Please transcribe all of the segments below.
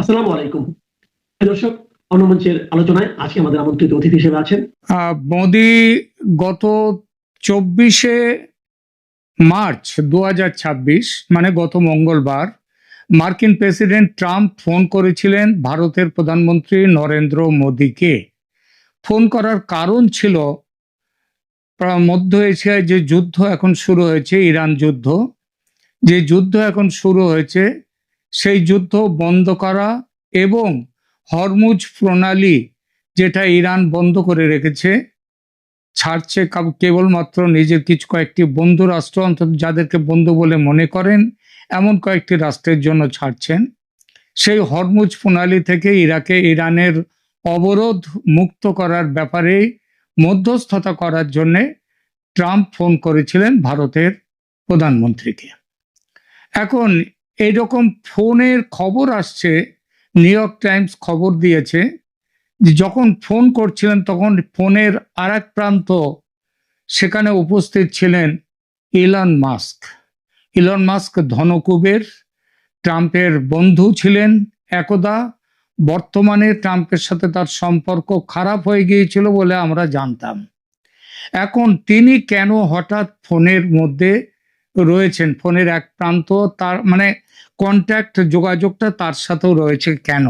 আসসালামু আলাইকুম। দর্শক, অন্যমঞ্চের আলোচনায় আজকে আমাদের আমন্ত্রিত অতিথি হিসেবে আছেন মোদি গত 24শে মার্চ 2026 মানে গত মঙ্গলবার মার্কিন প্রেসিডেন্ট ট্রাম্প ফোন করেছিলেন ভারতের প্রধানমন্ত্রী নরেন্দ্র মোদিকে। ফোন করার কারণ ছিল মধ্য এশিয়ায় যে যুদ্ধ এখন শুরু হয়েছে, ইরান যুদ্ধ, যে যুদ্ধ এখন শুরু হয়েছে সেই যুদ্ধ বন্ধ করা এবং হরমুজ প্রণালী যেটা ইরান বন্ধ করে রেখেছে, ছাড়ছে কেবলমাত্র নিজের কিছু কয়েকটি বন্ধু রাষ্ট্র, অন্তত যাদেরকে বন্ধু বলে মনে করেন এমন কয়েকটি রাষ্ট্রের জন্য ছাড়ছেন। সেই হরমুজ প্রণালী থেকে ইরানের অবরোধ মুক্ত করার ব্যাপারে মধ্যস্থতা করার জন্য ট্রাম্প ফোন করেছিলেন ভারতের প্রধানমন্ত্রীকে। এখন এইরকম ফোনের খবর আসছে, নিউ ইয়র্ক টাইমস খবর দিয়েছে যে যখন ফোন করছিলেন তখন ফোনের আর এক প্রান্ত সেখানে উপস্থিত ছিলেন ইলন মাস্ক। ইলন মাস্ক ধনকুবের, ট্রাম্পের বন্ধু ছিলেন একদা। বর্তমানে ট্রাম্পের সাথে তার সম্পর্ক খারাপ হয়ে গিয়েছিল বলে আমরা জানতাম। এখন তিনি কেন হঠাৎ ফোনের মধ্যে রয়েছেন, ফোনের এক প্রান্ত, তার মানে কন্ট্যাক্ট যোগাযোগটা তার সাথেও রয়েছে কেন?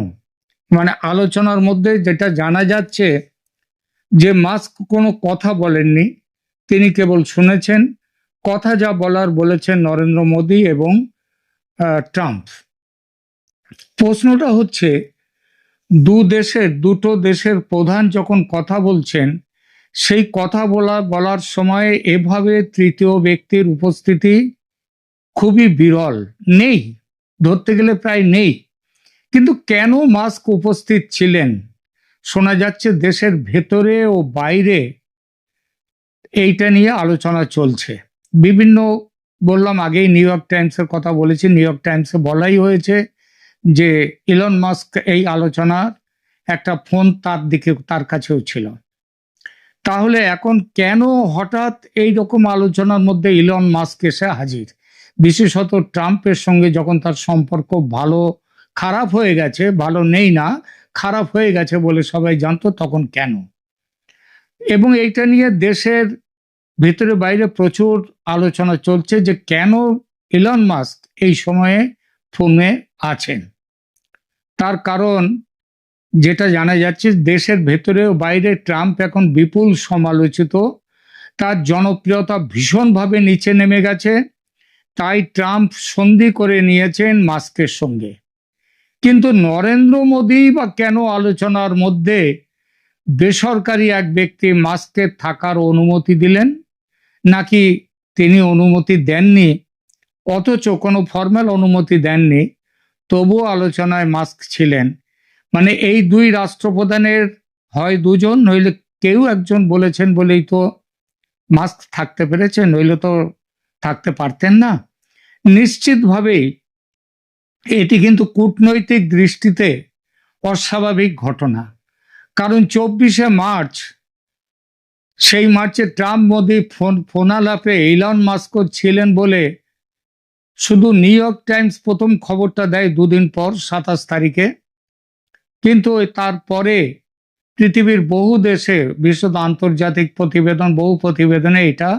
মানে আলোচনার মধ্যে যেটা জানা যাচ্ছে যে মাস্ক কোনো কথা বলেননি, তিনি কেবল শুনেছেন। কথা যা বলার বলেছেন নরেন্দ্র মোদী এবং ট্রাম্প। প্রশ্নটা হচ্ছে, দুটো দেশের প্রধান যখন কথা বলছেন, সেই কথা বলার সময় এভাবে তৃতীয় ব্যক্তির উপস্থিতি খুবই বিরল, নেই, ধরতে গেলে প্রায় নেই। কিন্তু কেন মাস্ক উপস্থিত ছিলেন? শোনা যাচ্ছে দেশের ভেতরে ও বাইরে এইটা নিয়ে আলোচনা চলছে। বিভিন্ন, বললাম আগেই নিউ ইয়র্ক টাইমসের কথা বলেছি, নিউ ইয়র্ক টাইমসে বলাই হয়েছে যে ইলন মাস্ক এই আলোচনার একটা ফোন তার কাছেও ছিল। তাহলে এখন কেন হঠাৎ এই রকম আলোচনার মধ্যে ইলন মাস্ক এসে হাজির? বিশেষত ট্রাম্পের সঙ্গে যখন তার সম্পর্ক খারাপ হয়ে গেছে, ভালো নেই না, খারাপ হয়ে গেছে বলে সবাই জানতো, তখন কেন? এবং এইটা নিয়ে দেশের ভিতরে বাইরে প্রচুর আলোচনা চলছে যে কেন ইলন মাস্ক এই সময়ে ফোনে আছেন। তার কারণ যেটা জানা যাচ্ছে, দেশের ভেতরে ও বাইরে ট্রাম্প এখন বিপুল সমালোচিত, তার জনপ্রিয়তা ভীষণভাবে নিচে নেমে গেছে। তাই ট্রাম্প সন্ধি করে নিয়েছেন মাস্কের সঙ্গে। কিন্তু নরেন্দ্র মোদী বা কেন আলোচনার মধ্যে বেসরকারি এক ব্যক্তি মাস্কের থাকার অনুমতি দিলেন, নাকি তিনি অনুমতি দেননি, অথচ কোনো ফর্মাল অনুমতি দেননি, তবুও আলোচনায় মাস্ক ছিলেন? মানে এই দুই রাষ্ট্রপ্রধানের হয় দুজন, নইলে কেউ একজন বলেছেন বলেই তো মাস্ক থাকতে পেরেছে, নইলে তো থাকতে পারতেন না। নিশ্চিতভাবেই এটি কিন্তু কূটনৈতিক দৃষ্টিতে অস্বাভাবিক ঘটনা। কারণ 24শে মার্চ, সেই মার্চে ট্রাম্প মোদি ফোনালাপে ইলন মাস্ক ছিলেন বলে শুধু নিউ ইয়র্ক টাইমস প্রথম খবরটা দেয় দুদিন পর, 27 তারিখে। কিন্তু তারপরে পৃথিবীর বহু দেশে, বিশেষত আন্তর্জাতিক প্রতিবেদন, বহু প্রতিবেদনে এটা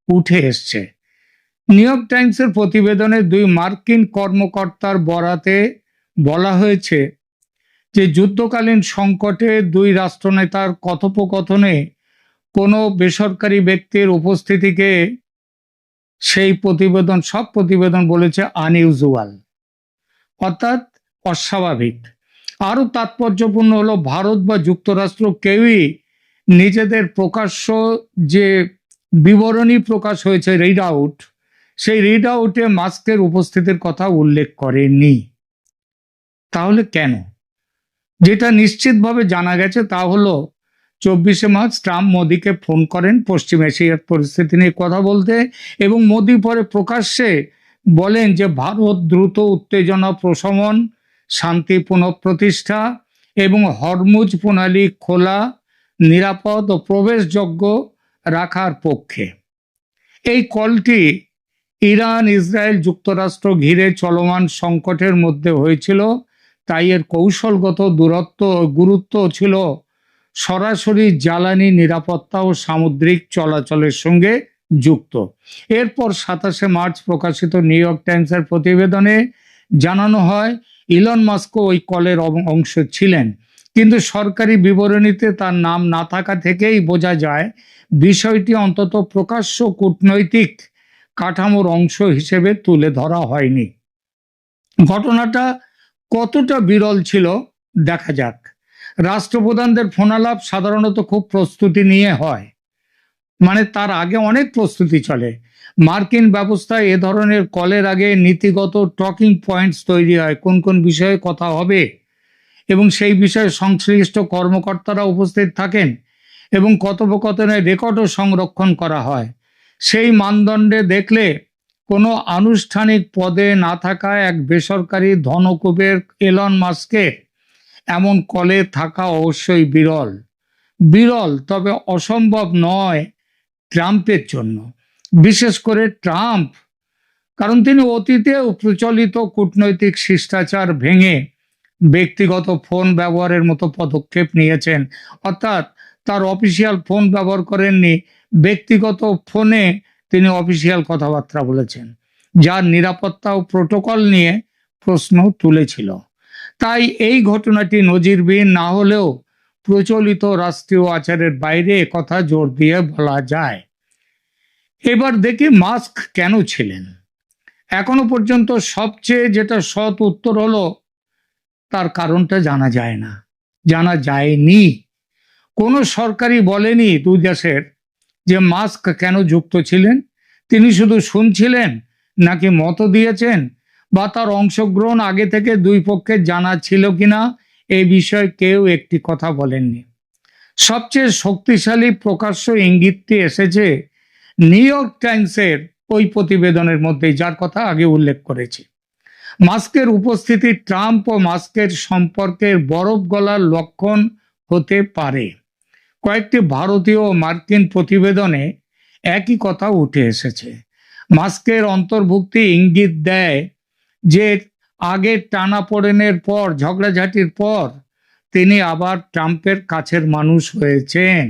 উঠে এসছে। নিউ ইয়র্ক টাইমসের প্রতিবেদনে দুই মার্কিন কর্মকর্তার বরাতে বলা হয়েছে যে যুদ্ধকালীন সংকটে দুই রাষ্ট্রনেতার কথোপকথনে কোনো বেসরকারি ব্যক্তির উপস্থিতিকে সেই প্রতিবেদন, সব প্রতিবেদন বলেছে আনইউজুয়াল, অর্থাৎ অস্বাভাবিক। আরো তাৎপর্যপূর্ণ হলো, ভারত বা যুক্তরাষ্ট্র কেউই নিজেদের প্রকাশ্য যে বিবরণী প্রকাশ হয়েছে, রিড আউট, সেই রিড আউটে মাস্কের উপস্থিতির কথা উল্লেখ করেনি। তাহলে কেন? যেটা নিশ্চিতভাবে জানা গেছে তা হলো 24শে মার্চ ট্রাম্প মোদিকে ফোন করেন পশ্চিম এশিয়ার পরিস্থিতি নিয়ে কথা বলতে, এবং মোদি পরে প্রকাশ্যে বলেন যে ভারত দ্রুত উত্তেজনা প্রশমন, শান্তি পুনঃপ্রতিষ্ঠা এবং হরমুজ প্রণালী খোলা, নিরাপদ ও প্রবেশযোগ্য রাখার পক্ষে। এই কলটি ইরান, ইসরায়েল, যুক্তরাষ্ট্র ঘিরে চলমান সংকটের মধ্যে হয়েছিল। তাই এর কৌশলগত গুরুত্ব ছিল সরাসরি জ্বালানি নিরাপত্তা ও সামুদ্রিক চলাচলের সঙ্গে যুক্ত। এরপর 27শে মার্চ প্রকাশিত নিউ ইয়র্ক টাইমসের প্রতিবেদনে জানানো হয় ইলন মাস্কও ওই কলের অংশ ছিলেন, কিন্তু সরকারি বিবরণীতে তার নাম না থাকা থেকেই বোঝা যায় বিষয়টি অন্তত প্রকাশ্য কূটনৈতিক কাঠামোর অংশ হিসেবে তুলে ধরা হয়নি। ঘটনাটা কতটা বিরল ছিল দেখা যাক। রাষ্ট্রপ্রধানদের ফোনালাপ সাধারণত খুব প্রস্তুতি নিয়ে হয়, মানে তার আগে অনেক প্রস্তুতি চলে। মার্কিন ব্যবস্থায় এ ধরনের কলের আগে নীতিগত টকিং পয়েন্টস তৈরি হয়, কোন কোন বিষয়ে কথা হবে এবং সেই বিষয়ে সংশ্লিষ্ট কর্মকর্তারা উপস্থিত থাকেন এবং কথোপকথনের রেকর্ডও সংরক্ষণ করা হয়। সেই মানদণ্ডে দেখলে কোনো আনুষ্ঠানিক পদে না থাকা এক বেসরকারি ধনকুবের এলন মাস্কের এমন কলে থাকা অবশ্যই বিরল, তবে অসম্ভব নয় ট্রাম্পের জন্য, বিশেষ করে ট্রাম্প, কারণ তিনি অতীতেও প্রচলিত কূটনৈতিক শিষ্টাচার ভেঙে ব্যক্তিগত ফোন ব্যবহারের মতো পদক্ষেপ নিয়েছেন। অর্থাৎ তার অফিসিয়াল ফোন ব্যবহার করেননি, ব্যক্তিগত ফোনে তিনি অফিসিয়াল কথাবার্তা বলেছেন, যার নিরাপত্তা ও প্রোটোকল নিয়ে প্রশ্ন তুলেছিল। তাই এই ঘটনাটি নজিরবিহীন না হলেও প্রচলিত রাষ্ট্রীয় আচারের বাইরে কথা জোর দিয়ে বলা যায়। এবার দেখি মাস্ক কেন ছিলেন। এখনো পর্যন্ত সবচেয়ে যেটা সৎ উত্তর হলো তার কারণটা জানা যায়নি। কোনো সরকারই বলেনি দুই দেশের যে মাস্ক কেন যুক্ত ছিলেন। তিনি শুধু শুনছিলেন নাকি মত দিয়েছেন বা তার অংশগ্রহণ আগে থেকে দুই পক্ষের জানা ছিল কিনা এই বিষয়ে কেউ একটি কথা বলেননি। সবচেয়ে শক্তিশালী প্রকাশ্য ইঙ্গিতটি এসেছে নিউ ইয়র্ক টাইমসের ওই প্রতিবেদনের মধ্যে, যার কথা আগে উল্লেখ করেছি। মাস্কের উপস্থিতি ট্রাম্প ও মাস্কের সম্পর্কের বরফ গলার লক্ষণ হতে পারে। কয়েকটি ভারতীয় ও মার্কিন প্রতিবেদনে একই কথা উঠে এসেছে। মাস্কের অন্তর্ভুক্তি ইঙ্গিত দেয় যে আগের টানাপোড়েনের পর, ঝগড়াঝাটির পর তিনি আবার ট্রাম্পের কাছের মানুষ হয়েছেন।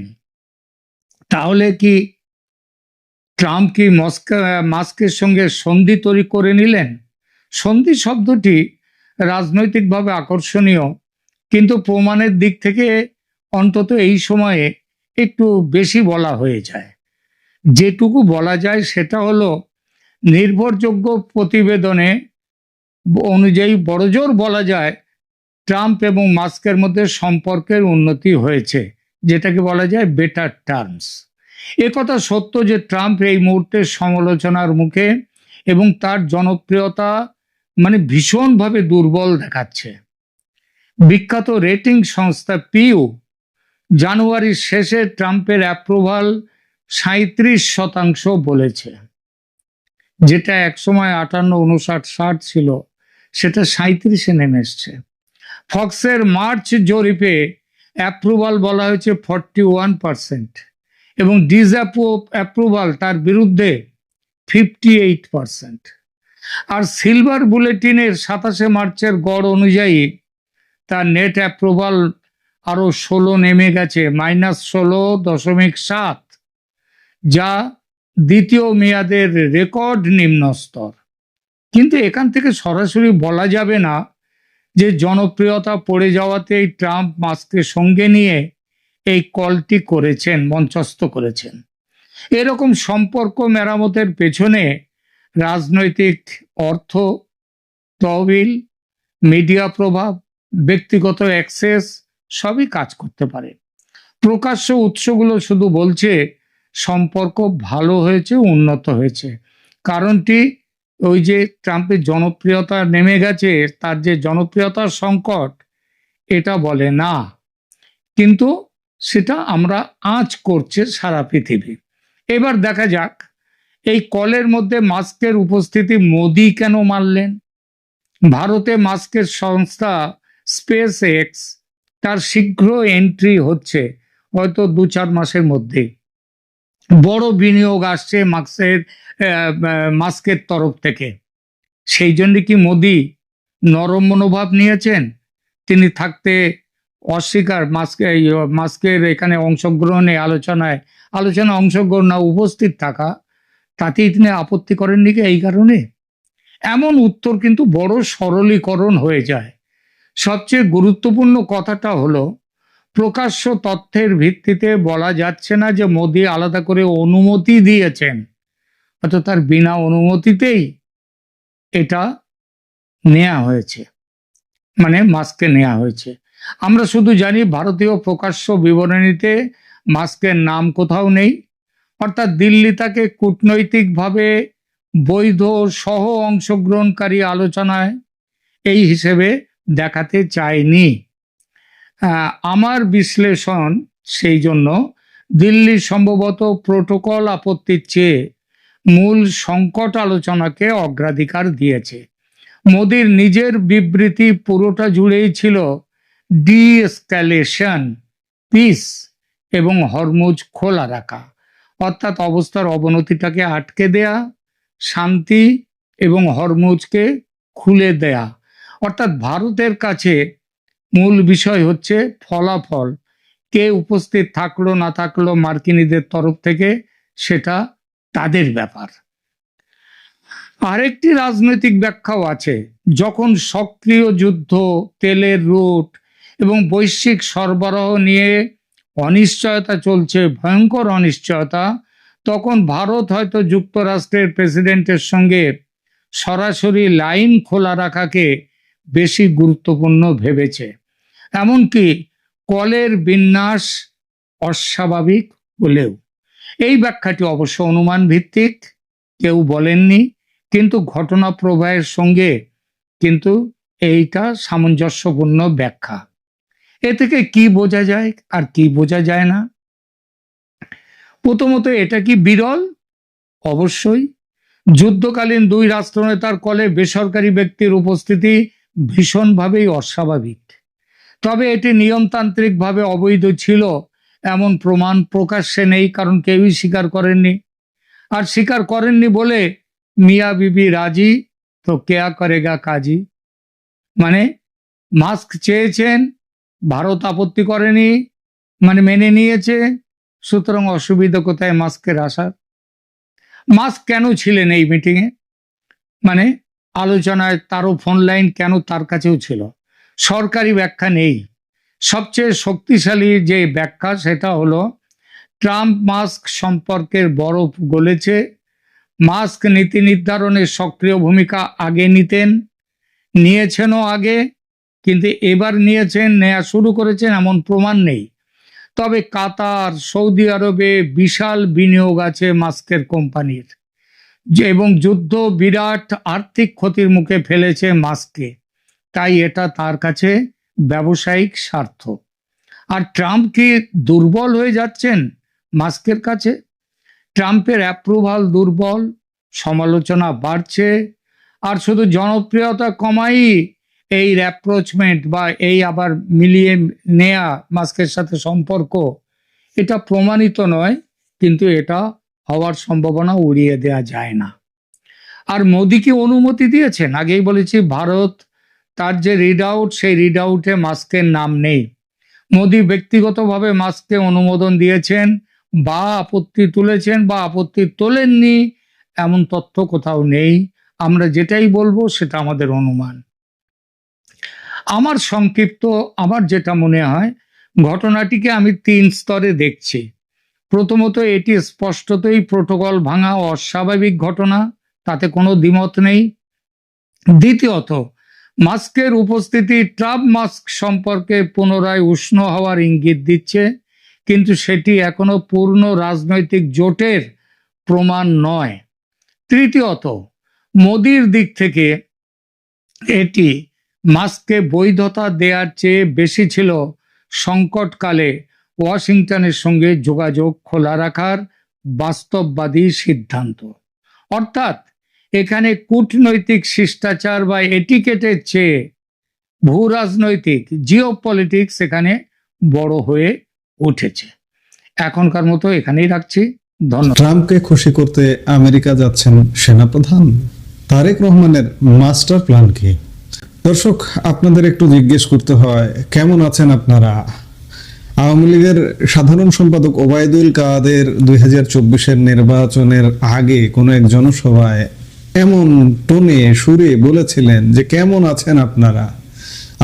তাহলে কি ট্রাম্প কি মাস্কের সঙ্গে সন্ধি তৈরি করে নিলেন? সন্ধি শব্দটি রাজনৈতিকভাবে আকর্ষণীয়, কিন্তু প্রমাণের দিক থেকে অন্তত এই সময়ে একটু বেশি বলা হয়ে যায়। যেটুকু বলা যায় সেটা হলো নির্ভরযোগ্য প্রতিবেদনে অনুযায়ী বড়জোর বলা যায় ট্রাম্প এবং মাস্কের মধ্যে সম্পর্কের উন্নতি হয়েছে, যেটাকে বলা যায় বেটার টার্মস। একথা সত্য যে ট্রাম্প এই মুহূর্তে সমালোচনার মুখে এবং তার জনপ্রিয়তা ভীষণভাবে দুর্বল দেখাচ্ছে। বিখ্যাত রেটিং সংস্থা পিউ জানুয়ারির শেষে ট্রাম্পের অ্যাপ্রুভাল 37% বলেছে, যেটা একসময় 58, 59, 60 ছিল, সেটা 37-এ নেমে এসছে। ফক্সের মার্চ জরিপে অ্যাপ্রুভাল বলা হয়েছে 41% এবং ডিসঅ্যাপ্রুভাল তার বিরুদ্ধে 58%। আর সিলভার বুলেটিনের 27শে মার্চের গড় অনুযায়ী তার নেট অ্যাপ্রুভাল আরো 16 নেমে গেছে, -16.7, যা দ্বিতীয় মেয়াদের রেকর্ড নিম্ন স্তর। কিন্তু এখান থেকে সরাসরি বলা যাবে না যে জনপ্রিয়তা পড়ে যাওয়াতেই ট্রাম্প মাস্ককে সঙ্গে নিয়ে এই কলটি করেছেন, মঞ্চস্থ করেছেন। এরকম সম্পর্ক মেরামতের পেছনে রাজনৈতিক অর্থ, তহবিল, মিডিয়া প্রভাব, ব্যক্তিগত অ্যাক্সেস সবই কাজ করতে পারে। প্রকাশ্য উৎসগুলো শুধু বলছে সম্পর্ক ভালো হয়েছে, উন্নত হয়েছে। কারণটি ওই যে ট্রাম্পের জনপ্রিয়তা নেমে গেছে, তার যে জনপ্রিয়তার সংকট, এটা বলে না, কিন্তু সেটা আমরা আঁচ করছে সারা পৃথিবী। এবার দেখা যাক এই কলের মধ্যে মাস্কের উপস্থিতি মোদি কেন মানলেন। ভারতে মাস্কের সংস্থা স্পেস এক্স তার শীঘ্র এন্ট্রি হচ্ছে, হয়তো 2-4 মাসের মধ্যে। বড় বিনিয়োগ আসছে মাস্কের তরফ থেকে। সেই জন্য কি মোদি নরম মনোভাব নিয়েছেন তিনি থাকতে অস্বীকার মাস্কের এখানে অংশগ্রহণে আলোচনা অংশগ্রহণ না উপস্থিত থাকা, তাতেই তিনি আপত্তি করেননি কি এই কারণে? এমন উত্তর কিন্তু বড় সরলীকরণ হয়ে যায়। সবচেয়ে গুরুত্বপূর্ণ কথাটা হলো, প্রকাশ্য তথ্যের ভিত্তিতে বলা যাচ্ছে না যে মোদি আলাদা করে অনুমতি দিয়েছেন, অর্থাৎ তার বিনা অনুমতিতেই এটা নেওয়া হয়েছে, মানে মাস্কে নেওয়া হয়েছে। আমরা শুধু জানি ভারতীয় প্রকাশ্য বিবরণীতে মাস্কের নাম কোথাও নেই, অর্থাৎ দিল্লি তাকে কূটনৈতিকভাবে বৈধ সহ অংশগ্রহণকারী আলোচনায় এই হিসেবে দেখাতে চায়নি। আমার বিশ্লেষণ সেই জন্য দিল্লি সম্ভবত প্রোটোকল আপত্তির চেয়ে মূল সংকট আলোচনাকে অগ্রাধিকার দিয়েছে। মোদির নিজের বিবৃতি পুরোটা জুড়েই ছিল ডি-এসক্যালেশন, পিস এবং হরমুজ খোলা রাখা, অর্থাৎ অবস্থার অবনতিটাকে আটকে দেয়া, শান্তি এবং হরমুজকে খুলে দেয়া। অর্থাৎ ভারতের কাছে মূল বিষয় হচ্ছে ফলাফল, কে উপস্থিত থাকলো না থাকলো মার্কিনীদের তরফ থেকে সেটা তাদের ব্যাপার। আরেকটি রাজনৈতিক ব্যাখ্যাও আছে, যখন সক্রিয় যুদ্ধ, তেলের রুট এবং বৈশ্বিক সরবরাহ নিয়ে অনিশ্চয়তা চলছে, ভয়ঙ্কর অনিশ্চয়তা, তখন ভারত হয়তো যুক্তরাষ্ট্রের প্রেসিডেন্টের সঙ্গে সরাসরি লাইন খোলা রাখাকে বেশি গুরুত্বপূর্ণ ভেবেছে। এমনকি কলের বিন্যাস অস্বাভাবিক হলেও। এই ব্যাখ্যাটি অবশ্য অনুমান ভিত্তিক, কেউ বলেননি, কিন্তু ঘটনা প্রবাহের সঙ্গে কিন্তু এইটা সামঞ্জস্যপূর্ণ ব্যাখ্যা। এ থেকে কি বোঝা যায় আর কি বোঝা যায় না? প্রথমত, এটা কি বিরল? অবশ্যই। যুদ্ধকালীন দুই রাষ্ট্রনেতার কলে বেসরকারি ব্যক্তির উপস্থিতি ভীষণভাবেই অস্বাভাবিক। তবে এটি নিয়মতান্ত্রিকভাবে অবৈধ ছিল এমন প্রমাণ প্রকাশ্যে নেই, কারণ কেউই স্বীকার করেননি। আর স্বীকার করেননি বলে মিয়া বিবি রাজি তো কেয়া করেগা কাজী, মানে মাস্ক চেয়েছেন, ভারত আপত্তি করেনি, মানে মেনে নিয়েছে, সুতরাং অসুবিধা কোথায় মাস্কের আসার? মাস্ক কেন ছিলেন এই মিটিংয়ে, মানে আলোচনায়? তারও ফোন লাইন কেন তার কাছেও ছিল? সরকারি ব্যাখ্যা নেই। সবচেয়ে শক্তিশালী যে ব্যাখ্যা সেটা হলো, ট্রাম্প মাস্ক সম্পর্কের বরফ গলেছে, মাস্ক নীতি নির্ধারণে সক্রিয় ভূমিকা আগে নিয়েছেনও আগে, কিন্তু এবার নেওয়া শুরু করেছেন এমন প্রমাণ নেই। তবে কাতার, সৌদি আরবে বিশাল বিনিয়োগ আছে মাস্কের কোম্পানির, এবং যুদ্ধ বিরাট আর্থিক ক্ষতির মুখে ফেলেছে মাস্ককে, তাই এটা তার কাছে ব্যবসায়িক স্বার্থ। আর ট্রাম্প কি দুর্বল হয়ে যাচ্ছেন মাস্কের কাছে? ট্রাম্পের অ্যাপ্রুভাল দুর্বল, সমালোচনা বাড়ছে, আর শুধু জনপ্রিয়তা কমাই এই অ্যাপ্রোচমেন্ট বা এই আবার মিলিয়ে নেয়া মাস্কের সাথে সম্পর্ক, এটা প্রমাণিত নয়, কিন্তু এটা হওয়ার সম্ভাবনা উড়িয়ে দেওয়া যায় না। আর মোদি কি অনুমতি দিয়েছেন? আগেই বলেছি, ভারত তার যে রিড আউট, সেই রিড আউটে মাস্কের নাম নেই। মোদি ব্যক্তিগতভাবে মাস্ককে অনুমোদন দিয়েছেন বা আপত্তি তুলেছেন বা আপত্তি তোলেননি এমন তথ্য কোথাও নেই। আমরা যেটাই বলবো সেটা আমাদের অনুমান। আমার যেটা মনে হয়, ঘটনাটিকে আমি 3 স্তরে দেখছি। প্রথমত, এটি স্পষ্টতই প্রোটোকল ভাঙা অস্বাভাবিক ঘটনা, তাতে কোনো দ্বিমত নেই। দ্বিতীয়ত, মাস্কের উপস্থিতি ট্রাম্প মাস্ক সম্পর্কে পুনরায় উষ্ণ হওয়ার ইঙ্গিত দিচ্ছে, কিন্তু সেটি এখনো পূর্ণ রাজনৈতিক জোটের প্রমাণ নয়। তৃতীয়ত, মোদির দিক থেকে এটি মাস্ককে বৈধতা দেওয়ার চেয়ে বেশি ছিল সংকটকালে ওয়াশিংটনের সঙ্গে যোগাযোগ খোলা রাখার বাস্তববাদী সিদ্ধান্ত। অর্থাৎ এখানে কূটনৈতিক শিষ্টাচার বা এটিকেটের চেয়ে ভূ রাজনৈতিক জিওপলিটিক্স এখানে বড় হয়ে উঠেছে। এখনকার মতো এখানেই রাখছি, ধন্যবাদ। ট্রাম্পকে খুশি করতে আমেরিকা যাচ্ছেন সেনাপ্রধান? তারেক রহমানের মাস্টার প্ল্যান কি? দর্শক, আপনাদের একটু জিজ্ঞেস করতে হয় কেমন আছেন আপনারা। আওয়ামী লীগের সাধারণ সম্পাদক ওবায়দুল কাদের 2024-এর নির্বাচনের আগে কোনো এক জনসভায় এমন টোনে সুরে বলেছিলেন যে কেমন আছেন আপনারা।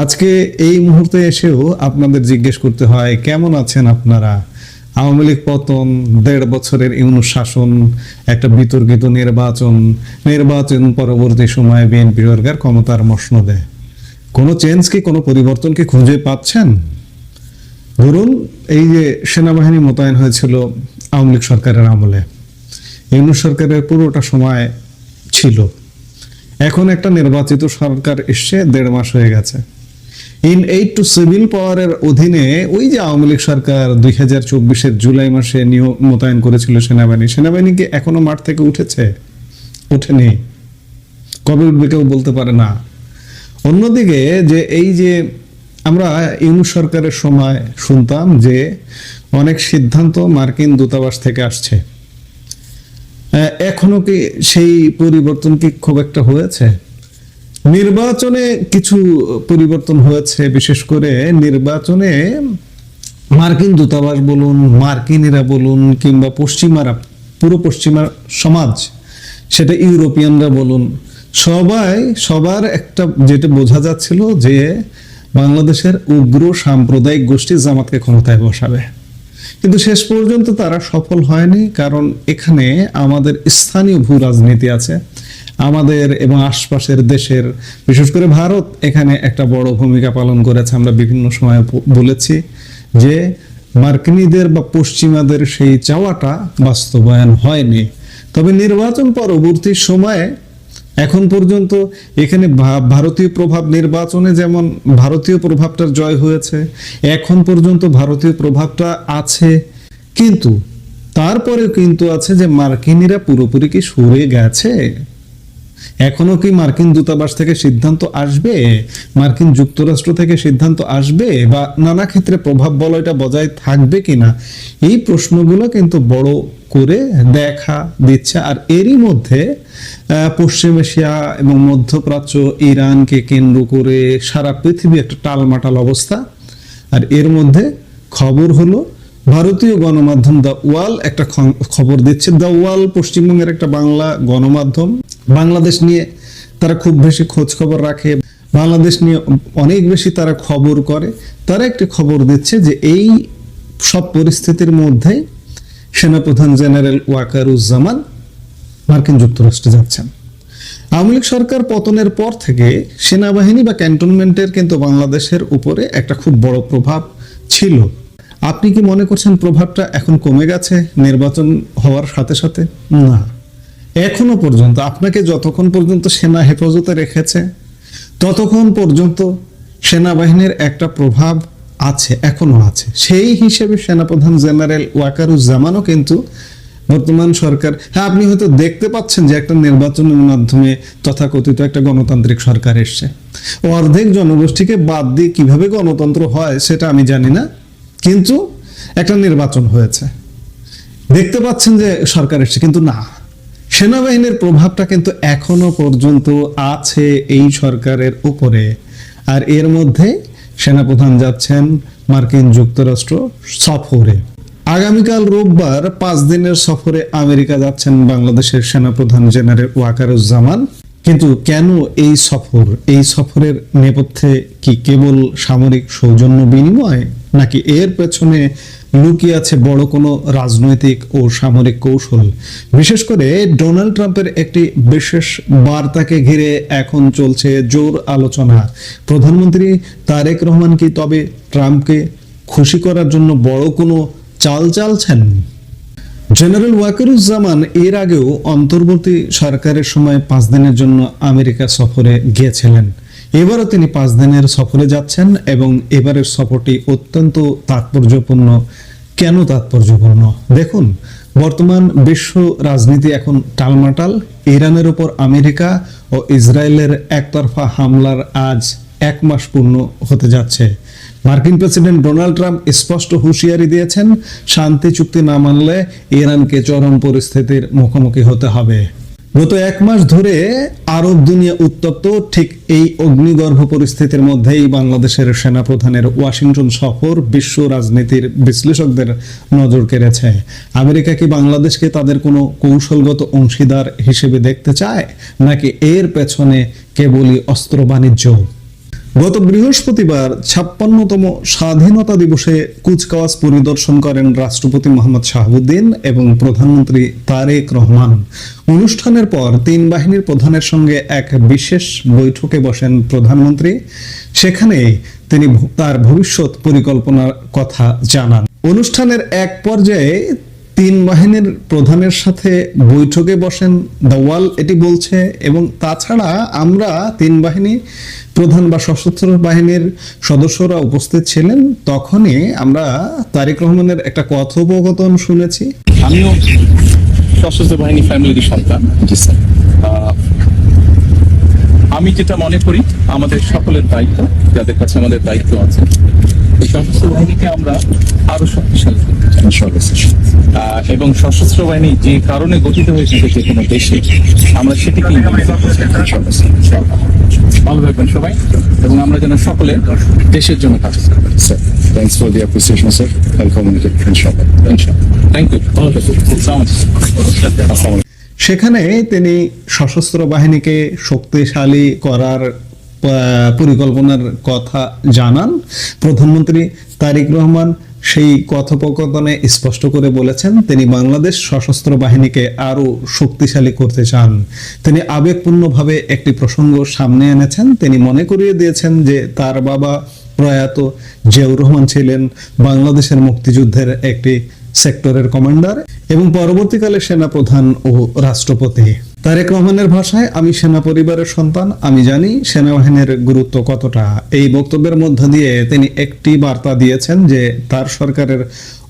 আজকে এই মুহূর্তে এসেও আপনাদের জিজ্ঞেস করতে হয় কেমন আছেন আপনারা। আওয়ামী লীগ পতন, 1.5 বছরের ইউনূস শাসন, একটা বিতর্কিত নির্বাচন পরবর্তী সময়ে বিএনপি সরকার ক্ষমতার মসনদে কোনো চেঞ্জ কি, কোনো পরিবর্তন কি খুঁজে পাচ্ছেন? ধরুন, এই যে সেনাবাহিনী মোতায়েন হয়েছিল আওয়ামী লীগ সরকারের আমলে, ইউনূস সরকারের পুরোটা সময় ছিল। এখন একটা নির্বাচিত সরকার এসছে, 1.5 মাস হয়ে গেছে। ইন এইড টু সিভিল পাওয়ারের অধীনে ওই যে আওয়ামী লীগ সরকার 2024-এর জুলাই মাসে মোতায়েন করেছিল সেনাবাহিনী কি এখনো মাঠ থেকে উঠেছে? ওঠেনি। কবে উঠবে কেউ বলতে পারে না। অন্যদিকে যে এই যে আমরা ইউনূস সরকারের সময় শুনতাম যে অনেক সিদ্ধান্ত মার্কিন দূতাবাস থেকে আসছে, এখনো কি সেই পরিবর্তন কি খুব একটা হয়েছে? নির্বাচনে কিছু পরিবর্তন হয়েছে, বিশেষ করে নির্বাচনে মার্কিন দূতাবাস বলুন, মার্কিনিরা বলুন, কিংবা পুরো পশ্চিমা সমাজ, সেটা ইউরোপিয়ানরা বলুন, সবার একটা যেটা বোঝা যাচ্ছিল যে বাংলাদেশের উগ্র সাম্প্রদায়িক গোষ্ঠী জামাতকে ক্ষমতায় বসাবে। কিন্তু শেষ পর্যন্ত তারা সফল হয়নি, কারণ এখানে আমাদের স্থানীয় ভূ রাজনীতি আছে। আমাদের এবং আশপাশের দেশের, বিশেষ করে ভারত এখানে একটা বড় ভূমিকা পালন করেছে। আমরা বিভিন্ন সময় বলেছি যে মার্কিনীদের বা পশ্চিমাদের সেই চাওয়াটা বাস্তবায়ন হয়নি। তবে নির্বাচন পরবর্তী সময়ে এখন পর্যন্ত এখানে ভারতীয় প্রভাব, নির্বাচনে যেমন ভারতীয় প্রভাবটার জয় হয়েছে, এখন পর্যন্ত ভারতীয় প্রভাবটা আছে, কিন্তু তারপরেও কিন্তু আছে যে মার্কিনীরা পুরোপুরি কি সরে গেছে? এখনো কি মার্কিন দূতাবাস থেকে সিদ্ধান্ত আসবে, মার্কিন যুক্তরাষ্ট্র থেকে সিদ্ধান্ত আসবে, বা নানা ক্ষেত্রে প্রভাব বলয়টা বজায় থাকবে কিনা, এই প্রশ্নগুলো কিন্তু বড় করে দেখা দিচ্ছে। আর এরই মধ্যে পশ্চিম এশিয়া এবং মধ্যপ্রাচ্য, ইরানকে কেন্দ্র করে সারা পৃথিবী একটা টালমাটাল অবস্থা। আর এর মধ্যে খবর হলো ভারতীয় গণমাধ্যম দ্য ওয়াল একটা খবর দিচ্ছে। দ্য ওয়াল পশ্চিমবঙ্গের একটা বাংলা গণমাধ্যম, বাংলাদেশ নিয়ে তারা খুব বেশি খোঁজ খবর রাখে, বাংলাদেশ নিয়ে অনেক বেশি তারা খবর করে। তারা একটি খবর দিচ্ছে যে এই সব পরিস্থিতির মধ্যে সেনাপ্রধান জেনারেল ওয়াকারুজ্জামান মার্কিন যুক্তরাষ্ট্রে যাচ্ছেন। আওয়ামী লীগ সরকার পতনের পর থেকে সেনাবাহিনী বা ক্যান্টনমেন্টের কিন্তু বাংলাদেশের উপরে একটা খুব বড় প্রভাব ছিল। আপনি কি মনে করছেন প্রভাবটা এখন কমে গেছে নির্বাচন হওয়ার সাথে সাথে? না, এখনো পর্যন্ত আপনাকে যতক্ষণ পর্যন্ত সেনা হেফাজতে রেখেছে ততক্ষণ পর্যন্ত সেনাবাহিনীর একটা প্রভাব আছে, এখনো আছে। সেই হিসেবে সেনাপ্রধান জেনারেল ওয়াকারুজ্জামানও কিন্তু বর্তমান সরকার, হ্যাঁ আপনি হয়তো দেখতে পাচ্ছেন যে একটা নির্বাচনের মাধ্যমে তথাকথিত একটা গণতান্ত্রিক সরকার এসছে। অর্ধেক জনগোষ্ঠীকে বাদ দিয়ে কিভাবে গণতন্ত্র হয় সেটা আমি জানি না, কিন্তু একটা নির্বাচন হয়েছে, দেখতে পাচ্ছেন যে সরকার এসছে। কিন্তু না, সেনাবাহিনীর প্রভাবটা কিন্তু এখনো পর্যন্ত আছে এই সরকারের উপরে। আর এর মধ্যে সেনাপ্রধান যাচ্ছেন মার্কিন যুক্তরাষ্ট্র সফরে। আগামীকাল রোববার 5 দিনের সফরে আমেরিকা যাচ্ছেন বাংলাদেশের সেনাপ্রধান জেনারেল ওয়াকারুজ্জামান। কিন্তু কেন এই সফর? এই সফরের নেপথ্যে কি কেবল সামরিক সৌজন্য বিনিময়, নাকি এর পেছনে লুকিয়ে আছে বড় কোনো রাজনৈতিক ও সামরিক কৌশল? বিশেষ করে ডোনাল্ড ট্রাম্পের একটি বিশেষ বার্তাকে ঘিরে এখন চলছে জোর আলোচনা। প্রধানমন্ত্রী তারেক রহমান কি তবে ট্রাম্পকে খুশি করার জন্য বড় কোনো চাল চালছেন? জেনারেল ওয়াকারুজ্জামান এর আগেও অন্তর্বর্তী সরকারের সময় 5 দিনের জন্য আমেরিকা সফরে গিয়েছিলেন। এবারও তিনি 5 দিনের সফরে যাচ্ছেন এবং এবারের সফরটি অত্যন্ত তাৎপর্যপূর্ণ। কেন তাৎপর্যপূর্ণ? দেখুন, বর্তমান বিশ্ব রাজনীতি এখন টালমাটাল। ইরানের উপর আমেরিকা ও ইসরায়েলের একতরফা হামলার আজ 1 মাস পূর্ণ হতে যাচ্ছে। মার্কিন প্রেসিডেন্ট ডোনাল্ড ট্রাম্প স্পষ্ট হুঁশিয়ারি দিয়েছেন, শান্তি চুক্তি না মানলে ইরানকে চরম পরিস্থিতির মুখোমুখি হতে হবে। গত 1 মাস ধরে আরব দুনিয়া উত্তপ্ত। ঠিক এই অগ্নিগর্ভ পরিস্থিতির মধ্যেই বাংলাদেশের সেনাপ্রধানের ওয়াশিংটন সফর বিশ্ব রাজনীতির বিশ্লেষকদের নজর কেড়েছে। আমেরিকা কি বাংলাদেশকে তাদের কোনো কৌশলগত অংশীদার হিসেবে দেখতে চায়, নাকি এর পেছনে কেবলই অস্ত্র বাণিজ্য? গত বৃহস্পতিবার 56তম স্বাধীনতা দিবসে কুচকাওয়াজ পরিদর্শন করেন রাষ্ট্রপতি মোহাম্মদ শাহাবুদ্দিন এবং প্রধানমন্ত্রী তারেক রহমান। অনুষ্ঠানের পর 3 বাহিনীর প্রধানের সঙ্গে এক বিশেষ বৈঠকে বসেন প্রধানমন্ত্রী। সেখানে তিনি তার ভবিষ্যৎ পরিকল্পনার কথা জানান। অনুষ্ঠানের এক পর্যায়ে 3 বাহিনীর প্রধানের সাথে বৈঠকে বসেন দ্য ওয়াল এটি বলছে, এবং তাছাড়া আমরা 3 বাহিনী প্রধান বা সশস্ত্র বাহিনীর সদস্যরা উপস্থিত ছিলেন। তখনই আমরা তারেক রহমানের একটা কথোপকথন শুনেছি। আমিও সশস্ত্র বাহিনী ফ্যামিলির সন্তান। আমি যেটা মনে করি আমাদের সকলের দায়িত্ব, যাদের কাছে আমাদের দায়িত্ব আছে, এই সশস্ত্র বাহিনীকে আমরা আরো শক্তিশালী করতে চাই। এবং সশস্ত্র বাহিনী যে কারণে গঠিত হয়েছে যে কোনো দেশে, আমরা সেটিকে ভালো থাকবেন সবাই, এবং আমরা যেন সকলে দেশের জন্য কাজ করি। Thanks for the appreciation, sir. I'll communicate, inshallah. Thank you. সেখানে তিনি সশস্ত্র বাহিনীকে শক্তিশালী করার পরিকল্পনার কথা জানান। প্রধানমন্ত্রী তারেক রহমান সেই কথোপকথনে স্পষ্ট করে বলেছেন তিনি বাংলাদেশ সশস্ত্র বাহিনীকে আরো শক্তিশালী করতে চান। তিনি আবেগপূর্ণভাবে একটি প্রসঙ্গ সামনে এনেছেন। তিনি মনে করিয়ে দিয়েছেন যে তার বাবা প্রয়াত জিয়াউর রহমান ছিলেন বাংলাদেশের মুক্তিযুদ্ধের একটি সেক্টরের কমান্ডার এবং পরবর্তীকালে সেনাপ্রধান ও রাষ্ট্রপতি। তারেক রহমানের ভাষায়, আমি সেনা পরিবারের সন্তান, আমি জানি সেনাবাহিনীর গুরুত্ব কতটা। এই বক্তব্যের মধ্য দিয়ে তিনি একটি বার্তা দিয়েছেন যে তার সরকারের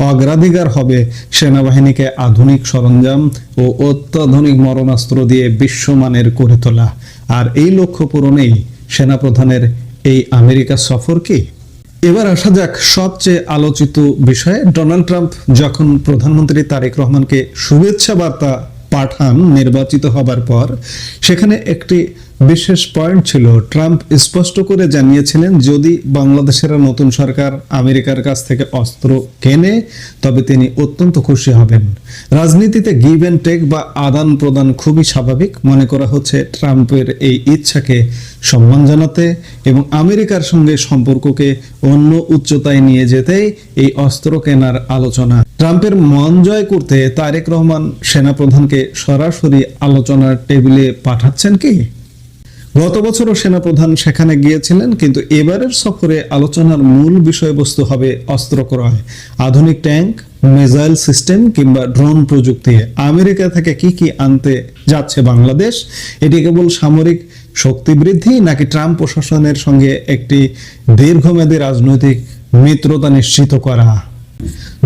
অগ্রাধিকার হবে সেনাবাহিনীকে আধুনিক সরঞ্জাম ও অত্যাধুনিক মরণাস্ত্র দিয়ে বিশ্বমানের করে তোলা। আর এই লক্ষ্য পূরণেই সেনাপ্রধানের এই আমেরিকা সফর কি? এবার আসা যাক সবচেয়ে আলোচিত বিষয়ে। ডোনাল্ড ট্রাম্প যখন প্রধানমন্ত্রী তারেক রহমানকে শুভেচ্ছা বার্তা পাঠান নির্বাচিত হবার পর, সেখানে একটি বিশেষ পয়েন্ট ছিল। ট্রাম্প স্পষ্ট করে জানিয়েছিলেন যদি বাংলাদেশের নতুন সরকার আমেরিকার কাছ থেকে অস্ত্র কেনে তবে তিনি অত্যন্ত খুশি হবেন। রাজনীতিতে গিভ অ্যান্ড টেক বা আদান প্রদান খুবই স্বাভাবিক। মনে করা হচ্ছে ট্রাম্পের এই ইচ্ছাকে সম্মান জানাতে এবং আমেরিকার সঙ্গে সম্পর্ককে অন্য উচ্চতায় নিয়ে যেতেই এই অস্ত্র কেনার আলোচনা। ট্রাম্পের মন জয় করতে তারেক রহমান সেনাপ্রধানকে সরাসরি আলোচনার টেবিলে পাঠাচ্ছেন কি? গত বছরও সেনাপ্রধান সেখানে গিয়েছিলেন, কিন্তু এবারের সফরে আলোচনার মূল বিষয়বস্তু হবে অস্ত্র ক্রয়, আধুনিক ট্যাঙ্ক, মিসাইল সিস্টেম কিংবা ড্রোন প্রযুক্তি। আমেরিকা থেকে কি কি আনতে যাচ্ছে বাংলাদেশ? এটি কেবল সামরিক শক্তি বৃদ্ধি, নাকি ট্রাম্প প্রশাসনের সঙ্গে একটি দীর্ঘমেয়াদী রাজনৈতিক মিত্রতা নিশ্চিত করা?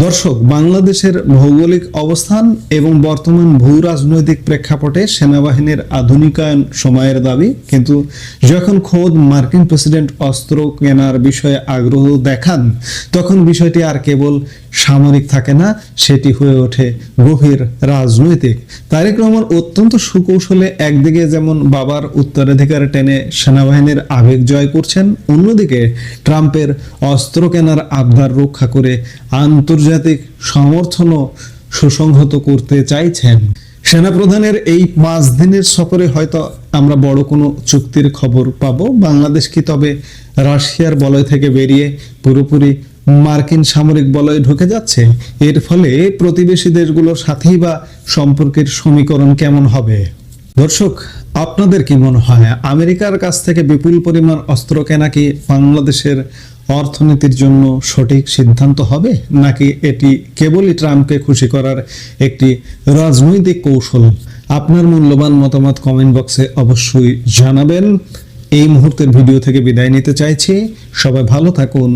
দর্শক, বাংলাদেশের ভৌগোলিক অবস্থান এবং বর্তমান ভূ রাজনৈতিক প্রেক্ষাপটে সেনাবাহিনীর আধুনিকায়ন সময়ের দাবি, কিন্তু যখন খোদ মার্কিন প্রেসিডেন্ট অস্ত্র কেনার বিষয়ে আগ্রহ দেখান তখন বিষয়টি আর কেবল সামরিক থাকে না, সেটি হয়ে ওঠে গভীর রাজনৈতিক। তারেক রহমান অত্যন্ত সুকৌশলে একদিকে যেমন বাবার উত্তরাধিকার টেনে সেনাবাহিনীর আবেগ জয় করছেন, অন্যদিকে ট্রাম্পের অস্ত্র কেনার আবদার রক্ষা করে আন্তর্জাতিক সমর্থনও সুসংহত করতে চাইছেন। সেনাপ্রধানের এই 5 দিনের সফরে হয়তো আমরা বড় কোনো চুক্তির খবর পাবো। বাংলাদেশ কি তবে রাশিয়ার বলয় থেকে বেরিয়ে পুরোপুরি মার্কিন সামরিক বলয়ে ঢুকে যাচ্ছে? এর ফলে প্রতিবেশী দেশগুলোর সাথেই বা সম্পর্কের সমীকরণ কেমন হবে? দর্শক, আপনাদের কি মনে হয় আমেরিকার কাছ থেকে বিপুল পরিমাণ অস্ত্র কেনা কি বাংলাদেশের অর্থনীতির জন্য সঠিক সিদ্ধান্ত হবে, নাকি এটি কেবলই ট্রাম্পকে খুশি করার একটি রাজনৈতিক কৌশল? আপনার মূল্যবান মতামত কমেন্ট বক্সে অবশ্যই জানাবেন। এই মুহূর্তের ভিডিও থেকে বিদায় নিতে চাইছি। সবাই ভালো থাকুন।